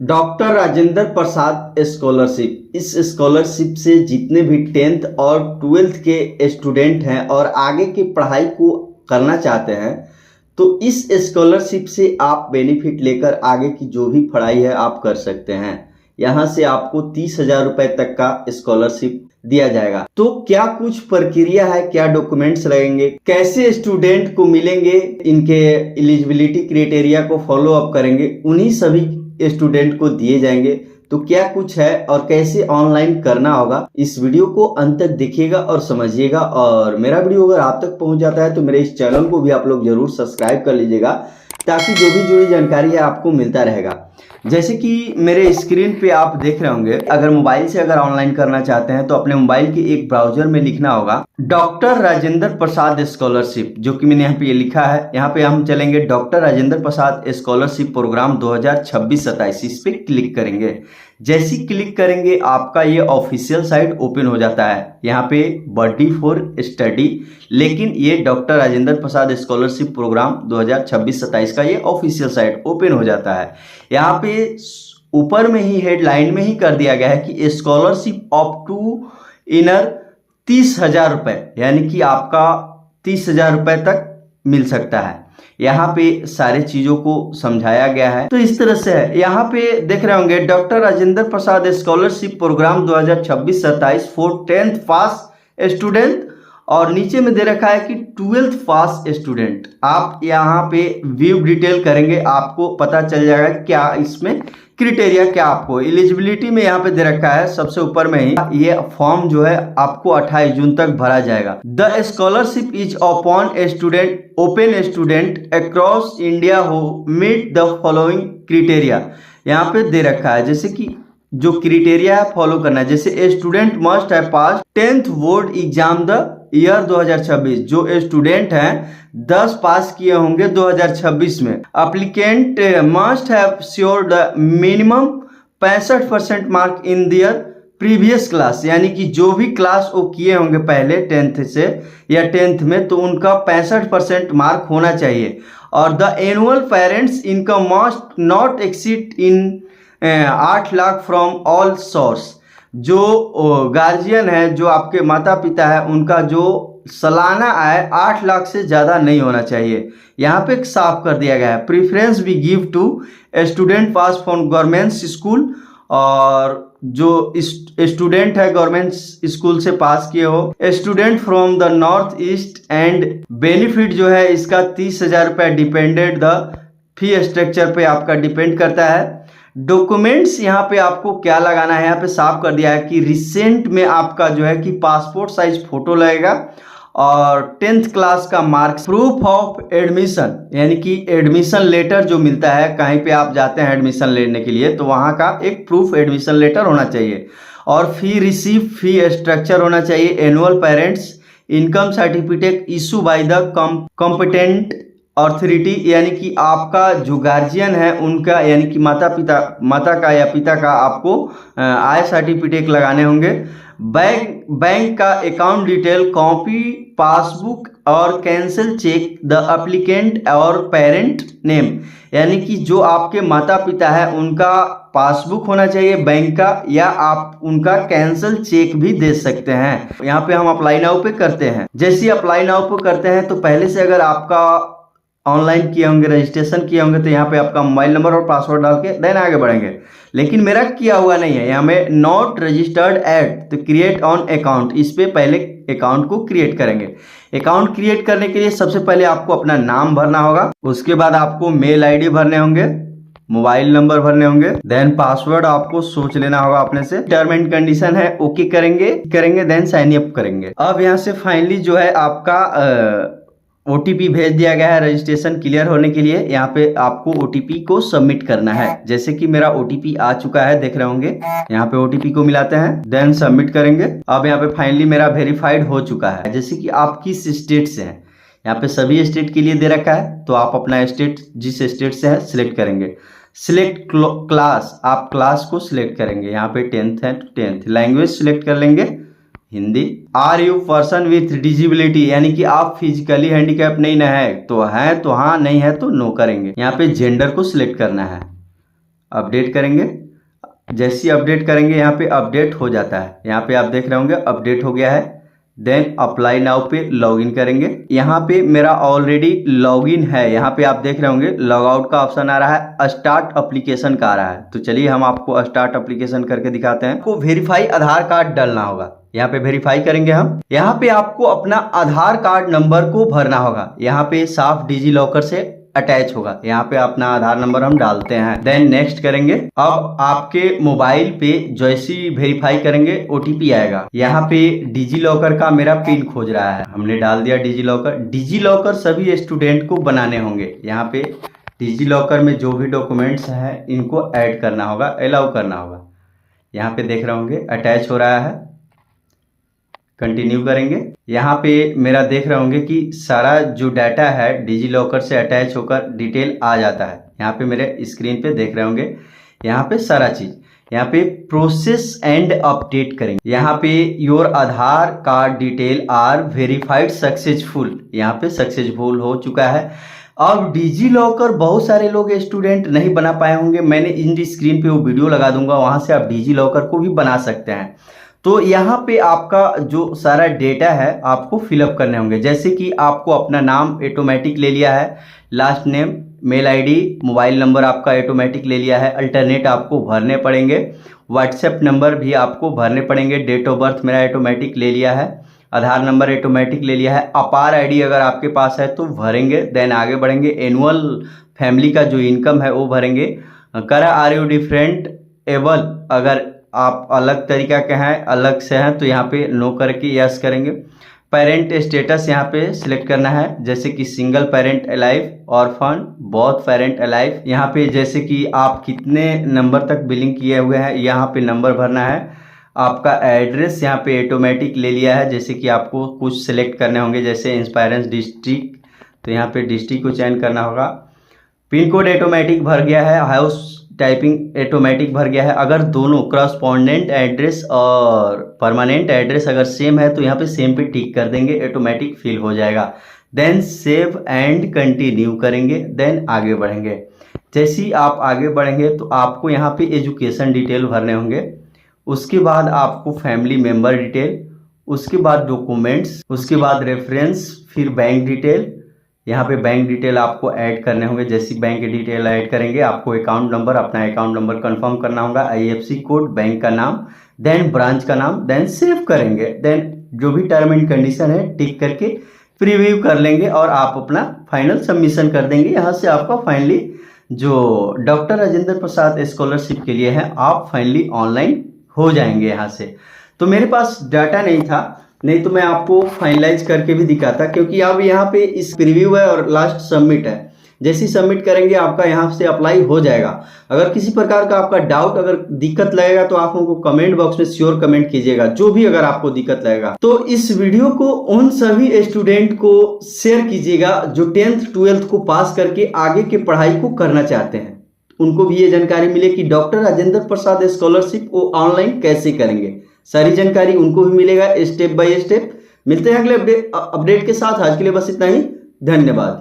Doctor Rajendra Prasad scholarship. इस scholarship से जितने भी 10th और 12th के स्टूडेंट हैं और आगे की पढ़ाई को करना चाहते हैं तो इस स्कॉलरशिप से आप बेनिफिट लेकर आगे की जो भी पढ़ाई है आप कर सकते हैं। यहाँ से आपको 30,000 रुपए तक का स्कॉलरशिप दिया जाएगा। तो क्या कुछ प्रक्रिया है, क्या डॉक्यूमेंट्स लगेंगे, कैसे स्टूडेंट को मिलेंगे, इनके एलिजिबिलिटी क्राइटेरिया को फॉलो अप करेंगे, उन्हीं सभी स्टूडेंट को दिए जाएंगे। तो क्या कुछ है और कैसे ऑनलाइन करना होगा, इस वीडियो को अंत तक देखिएगा और समझिएगा। और मेरा वीडियो अगर आप तक पहुंच जाता है तो मेरे इस चैनल को भी आप लोग जरूर सब्सक्राइब कर लीजिएगा ताकि जो भी जुड़ी जानकारी है आपको मिलता रहेगा। जैसे कि मेरे स्क्रीन पे आप देख रहे होंगे, अगर मोबाइल से अगर ऑनलाइन करना चाहते हैं तो अपने मोबाइल के एक ब्राउजर में लिखना होगा डॉक्टर राजेंद्र प्रसाद स्कॉलरशिप, जो कि मैंने यहाँ पे ये लिखा है। यहाँ पे हम चलेंगे doctor Rajendra Prasad scholarship program 2026-27, इस पे क्लिक करेंगे। जैसे क्लिक करेंगे आपका ये ऑफिशियल साइट ओपन हो जाता है। यहाँ पे बॉडी फॉर स्टडी, लेकिन ये doctor Rajendra Prasad scholarship program 2026-27 का ये ऑफिशियल साइट ओपन हो जाता है। यहाँ पे ऊपर में ही हेडलाइन में ही कर दिया गया है कि स्कॉलरशिप अप टू इनर 30,000 रुपए, यानी कि आपका 30,000 रुपए तक मिल सकता है। यहाँ पे सारे चीजों को समझाया गया है। तो इस तरह से है, यहाँ पे देख रहे होंगे doctor Rajendra Prasad scholarship program 2026-27 for 10th pass student, और नीचे में दे रखा है कि 12th पास स्टूडेंट। आप यहाँ पे व्यू डिटेल करेंगे, आपको पता चल जाएगा क्या इसमें क्राइटेरिया, क्या आपको एलिजिबिलिटी में यहाँ पे दे रखा है सबसे ऊपर में ही। ये फॉर्म जो है आपको 28 जून तक भरा जाएगा। The scholarship is upon a student open student across India हो मीट द फॉलोइंग क्राइटेरिया, यहाँ पे दे रखा है। जैसे कि जो क्राइटेरिया है फॉलो करना है, जैसे a student must have pass 10th board exam the year 2026, जो स्टूडेंट हैं 10 पास किए होंगे 2026 में। Applicant must have sure the minimum 65% mark in their previous class, यानी कि जो भी क्लास वो किए होंगे पहले 10th से या 10th में, तो उनका 65% मार्क होना चाहिए। और the annual parents income must not exceed in 8 lakh from all source, जो गार्जियन है, जो आपके माता पिता है, उनका जो सालाना आय 8 लाख से ज़्यादा नहीं होना चाहिए। यहाँ पे साफ कर दिया गया है। प्रीफरेंस भी give to student pass from government school, और जो स्टूडेंट है गवर्नमेंट स्कूल से पास किए हो, student from the north east, and benefit जो है इसका 30,000 रुपये डिपेंडेंट द फी स्ट्रक्चर पे आपका डिपेंड करता है। डॉक्यूमेंट्स यहाँ पे आपको क्या लगाना है, यहाँ पे साफ कर दिया है कि रिसेंट में आपका जो है कि पासपोर्ट साइज फोटो लगेगा, और 10th क्लास का मार्क्स, प्रूफ ऑफ एडमिशन, यानी कि एडमिशन लेटर जो मिलता है, कहीं पे आप जाते हैं एडमिशन लेने के लिए तो वहाँ का एक प्रूफ एडमिशन लेटर होना चाहिए, और फी रिसीव फी स्ट्रक्चर होना चाहिए। Annual parents income certificate issue by the competent authority, यानी कि आपका जो गार्जियन है उनका, यानी कि माता का या पिता का आपको आय सर्टिफिकेट लगाने होंगे। बैंक का अकाउंट डिटेल, कॉपी पासबुक और कैंसिल चेक द एप्लीकेंट और पेरेंट नेम, यानी कि जो आपके माता पिता है उनका पासबुक होना चाहिए बैंक का, या आप उनका कैंसिल चेक भी दे सकते हैं। यहाँ पे हम अप्लाई नाउ पे करते हैं। जैसे अप्लाई नाउ पे करते हैं तो पहले से अगर आपका ऑनलाइन किए होंगे, रजिस्ट्रेशन किए होंगे, तो यहाँ पे आपका मोबाइल नंबर और पासवर्ड डाल के देन आगे बढ़ेंगे। लेकिन मेरा किया हुआ नहीं है, यहाँ में नॉट रजिस्टर्ड एट, तो क्रिएट ऑन अकाउंट, इस पे पहले अकाउंट को क्रिएट करेंगे। अकाउंट क्रिएट करने के लिए सबसे पहले आपको अपना नाम भरना होगा, उसके बाद आपको मेल आईडी भरने होंगे, मोबाइल नंबर भरने होंगे, देन पासवर्ड आपको सोच लेना होगा अपने से। टर्म एंड कंडीशन है, ओके करेंगे देन साइन अप करेंगे। अब यहाँ से फाइनली जो है आपका OTP भेज दिया गया है रजिस्ट्रेशन क्लियर होने के लिए। यहाँ पे आपको OTP को सबमिट करना है। जैसे कि मेरा OTP आ चुका है, देख रहे होंगे, यहाँ पे OTP को मिलाते हैं देन सबमिट करेंगे। अब यहाँ पे फाइनली मेरा वेरीफाइड हो चुका है। जैसे कि आप किस स्टेट से हैं, यहाँ पे सभी स्टेट के लिए दे रखा है, तो आप अपना स्टेट जिस स्टेट से है सिलेक्ट करेंगे। सिलेक्ट क्लास, आप क्लास को सिलेक्ट करेंगे। यहाँ पे 10th है तो 10th। लैंग्वेज सिलेक्ट कर लेंगे Hindi. Are you person with disability, यानी कि आप फिजिकली हैंडीकैप नहीं है तो हाँ, नहीं है तो नो करेंगे। यहाँ पे जेंडर को सिलेक्ट करना है। अपडेट करेंगे। जैसे ही अपडेट करेंगे यहाँ पे अपडेट हो जाता है, यहाँ पे आप देख रहे होंगे अपडेट हो गया है। देन अप्लाई नाउ पे लॉगिन करेंगे। यहाँ पे मेरा ऑलरेडी लॉगिन है, यहाँ पे आप देख रहे होंगे लॉग आउट का ऑप्शन आ रहा है, स्टार्ट एप्लीकेशन का आ रहा है। तो चलिए हम आपको स्टार्ट एप्लीकेशन करके दिखाते हैं। आपको वेरीफाई आधार कार्ड डालना होगा, यहाँ पे वेरीफाई करेंगे हम। यहाँ पे आपको अपना आधार कार्ड नंबर को भरना होगा, यहाँ पे साफ डिजी लॉकर से अटैच होगा। यहाँ पे अपना आधार नंबर हम डालते हैं। देन नेक्स्ट करेंगे। अब आपके मोबाइल पे जैसे ही वेरीफाई करेंगे ओटीपी आएगा। यहाँ पे डिजी लॉकर का मेरा पिन खोज रहा है, हमने डाल दिया डिजी लॉकर। डिजी लॉकर सभी स्टूडेंट को बनाने होंगे। यहाँ पे डिजी लॉकर में जो भी डॉक्यूमेंट्स हैं इनको ऐड करना होगा, अलाउ करना होगा। यहाँ पे देख रहे होंगे अटैच हो रहा है, कंटिन्यू करेंगे। यहाँ पे मेरा देख रहे होंगे कि सारा जो डाटा है डिजी लॉकर से अटैच होकर डिटेल आ जाता है। यहाँ पे मेरे स्क्रीन पे देख रहे होंगे, यहाँ पे सारा चीज। यहाँ पे प्रोसेस एंड अपडेट करेंगे। यहाँ पे your Aadhaar card detail are verified successful, यहाँ पे सक्सेसफुल हो चुका है। अब डिजी लॉकर बहुत सारे लोग स्टूडेंट नहीं बना पाए होंगे, मैंने इन स्क्रीन पे वो वीडियो लगा दूंगा, वहां से आप डिजी लॉकर को भी बना सकते हैं। तो यहाँ पे आपका जो सारा डेटा है आपको फिलअप करने होंगे। जैसे कि आपको अपना नाम ऑटोमेटिक ले लिया है, last name, mail ID, mobile number आपका ऑटोमेटिक ले लिया है, अल्टरनेट आपको भरने पड़ेंगे, व्हाट्सएप नंबर भी आपको भरने पड़ेंगे, डेट ऑफ बर्थ मेरा ऑटोमेटिक ले लिया है, आधार नंबर ऑटोमेटिक ले लिया है, अपार आईडी अगर आपके पास है तो भरेंगे। देन आगे बढ़ेंगे। एनुअल फैमिली का जो इनकम है वो भरेंगे। करा आर यू डिफरेंट एबल, अगर आप अलग तरीका के हैं, अलग से हैं, तो यहाँ पे नो करके यस करेंगे। पेरेंट स्टेटस यहाँ पे सिलेक्ट करना है, जैसे कि single parent alive, orphan, both parent alive. यहाँ पे जैसे कि आप कितने नंबर तक बिलिंग किए हुए हैं यहाँ पे नंबर भरना है। आपका एड्रेस यहाँ पे ऑटोमेटिक ले लिया है, जैसे कि आपको कुछ सिलेक्ट करने होंगे, जैसे इंस्पायरेंस डिस्ट्रिक्ट, तो यहाँ पे डिस्ट्रिक्ट को चयन करना होगा। पिन कोड ऑटोमेटिक भर गया है, हाउस टाइपिंग ऑटोमेटिक भर गया है। अगर दोनों करस्पॉन्डेंट एड्रेस और परमानेंट एड्रेस अगर सेम है तो यहाँ पे सेम पे टिक कर देंगे, ऑटोमेटिक फिल हो जाएगा। देन सेव एंड कंटिन्यू करेंगे। देन आगे बढ़ेंगे। जैसे ही आप आगे बढ़ेंगे तो आपको यहाँ पे एजुकेशन डिटेल भरने होंगे, उसके बाद आपको फैमिली मेम्बर डिटेल, उसके बाद डॉक्यूमेंट्स, उसके बाद रेफरेंस, फिर बैंक डिटेल। यहाँ पे बैंक डिटेल आपको ऐड करने होंगे। जैसी बैंक डिटेल ऐड करेंगे आपको अकाउंट नंबर, अपना अकाउंट नंबर कंफर्म करना होगा, आईएफएससी कोड, बैंक का नाम, देन ब्रांच का नाम, देन सेव करेंगे। देन जो भी टर्म एंड कंडीशन है टिक करके प्रीव्यू कर लेंगे और आप अपना फाइनल सबमिशन कर देंगे। यहाँ से आपका फाइनली जो डॉक्टर राजेंद्र प्रसाद स्कॉलरशिप के लिए है आप फाइनली ऑनलाइन हो जाएंगे यहाँ से। तो मेरे पास डाटा नहीं था, नहीं तो मैं आपको फाइनलाइज करके भी दिखाता, क्योंकि अब यहाँ पे इस प्रीव्यू है और लास्ट सबमिट है। जैसे ही सबमिट करेंगे आपका यहाँ से अप्लाई हो जाएगा। अगर किसी प्रकार का आपका डाउट, अगर दिक्कत लगेगा तो आप हमको कमेंट बॉक्स में श्योर कमेंट कीजिएगा, जो भी अगर आपको दिक्कत लगेगा। तो इस वीडियो को उन सभी स्टूडेंट को शेयर कीजिएगा जो 10th 12th को पास करके आगे की पढ़ाई को करना चाहते हैं, उनको भी ये जानकारी मिले कि डॉक्टर राजेंद्र प्रसाद स्कॉलरशिप वो ऑनलाइन कैसे करेंगे। सारी जानकारी उनको भी मिलेगा स्टेप बाय स्टेप। मिलते हैं अगले अपडेट के साथ। आज के लिए बस इतना ही, धन्यवाद।